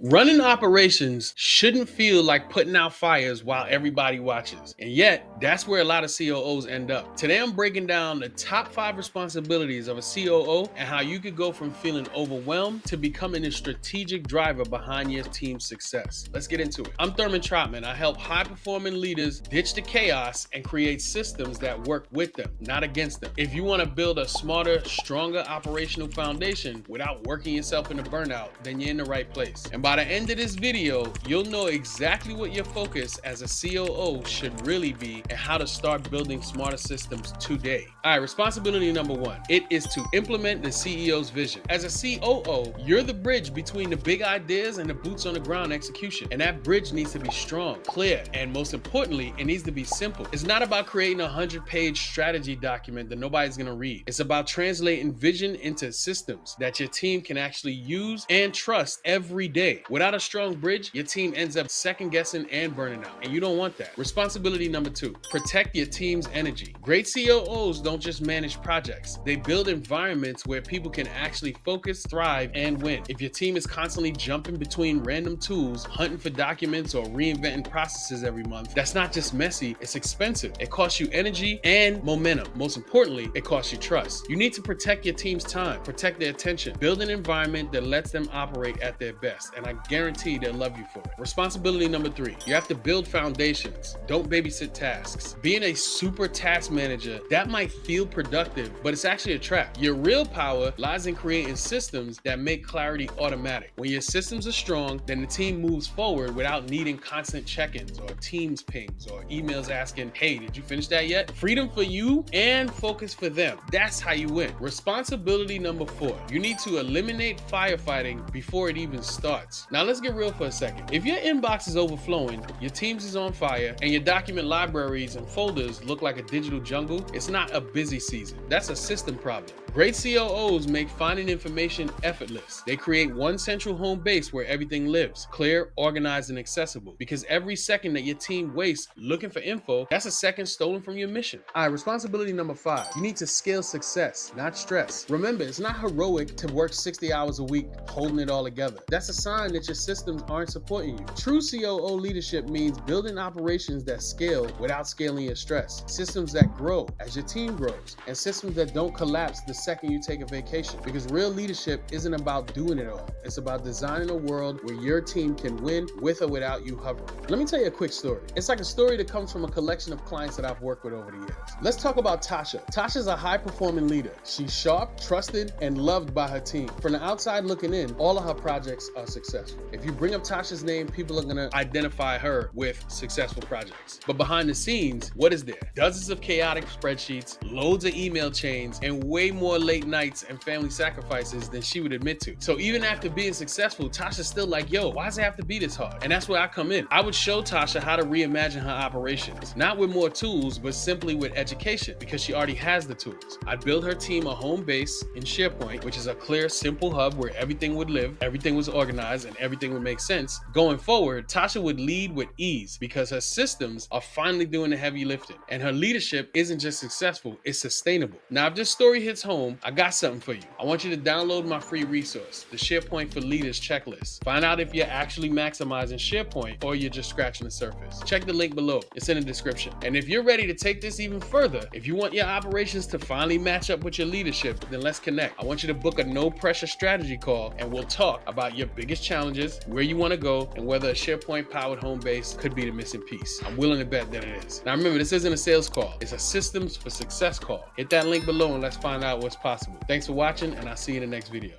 Running operations shouldn't feel like putting out fires while everybody watches. And yet, that's where a lot of COOs end up. Today, I'm breaking down the top 5 responsibilities of a COO and how you could go from feeling overwhelmed to becoming a strategic driver behind your team's success. Let's get into it. I'm Thurman Trotman. I help high-performing leaders ditch the chaos and create systems that work with them, not against them. If you want to build a smarter, stronger operational foundation without working yourself into burnout, then you're in the right place. And by the end of this video, you'll know exactly what your focus as a COO should really be and how to start building smarter systems today. All right, responsibility number 1. It is to implement the CEO's vision. As a COO, you're the bridge between the big ideas and the boots on the ground execution. And that bridge needs to be strong, clear, and most importantly, it needs to be simple. It's not about creating a 100-page strategy document that nobody's gonna read. It's about translating vision into systems that your team can actually use and trust every day. Without a strong bridge, your team ends up second guessing and burning out, and you don't want that. Responsibility number 2, protect your team's energy. Great COOs don't just manage projects. They build environments where people can actually focus, thrive, and win. If your team is constantly jumping between random tools, hunting for documents, or reinventing processes every month, that's not just messy, it's expensive. It costs you energy and momentum. Most importantly, it costs you trust. You need to protect your team's time, protect their attention, build an environment that lets them operate at their best, and I guarantee they'll love you for it. Responsibility number 3, you have to build foundations. Don't babysit tasks. Being a super task manager, that might feel productive, but it's actually a trap. Your real power lies in creating systems that make clarity automatic. When your systems are strong, then the team moves forward without needing constant check-ins or Teams pings or emails asking, hey, did you finish that yet? Freedom for you and focus for them. That's how you win. Responsibility number 4, you need to eliminate firefighting before it even starts. Now let's get real for a second. If your inbox is overflowing, your Teams is on fire, and your document libraries and folders look like a digital jungle, it's not a busy season. That's a system problem. Great COOs make finding information effortless. They create one central home base where everything lives, clear, organized, and accessible. Because every second that your team wastes looking for info, that's a second stolen from your mission. All right, responsibility number 5. You need to scale success, not stress. Remember, it's not heroic to work 60 hours a week holding it all together. That's a sign that your systems aren't supporting you. True COO leadership means building operations that scale without scaling your stress. Systems that grow as your team grows, and systems that don't collapse the second you take a vacation. Because real leadership isn't about doing it all. It's about designing a world where your team can win with or without you hovering. Let me tell you a quick story. It's like a story that comes from a collection of clients that I've worked with over the years. Let's talk about Tasha. Tasha's a high-performing leader. She's sharp, trusted, and loved by her team. From the outside looking in, all of her projects are successful. If you bring up Tasha's name, people are gonna identify her with successful projects. But behind the scenes, what is there? Dozens of chaotic spreadsheets, loads of email chains, and way more late nights and family sacrifices than she would admit to. So even after being successful, Tasha's still like, yo, why does it have to be this hard? And that's where I come in. I would show Tasha how to reimagine her operations, not with more tools, but simply with education, because she already has the tools. I'd build her team a home base in SharePoint, which is a clear, simple hub where everything would live, everything was organized, and everything would make sense. Going forward, Tasha would lead with ease because her systems are finally doing the heavy lifting, and her leadership isn't just successful, it's sustainable. Now, if this story hits home, I got something for you. I want you to download my free resource, the SharePoint for Leaders checklist. Find out if you're actually maximizing SharePoint or you're just scratching the surface. Check the link below. It's in the description. And if you're ready to take this even further, if you want your operations to finally match up with your leadership, then let's connect. I want you to book a no-pressure strategy call, and we'll talk about your biggest challenges, where you want to go, and whether a SharePoint-powered home base could be the missing piece. I'm willing to bet that it is. Now remember, this isn't a sales call. It's a systems for success call. Hit that link below and let's find out what's possible. Thanks for watching, and I'll see you in the next video.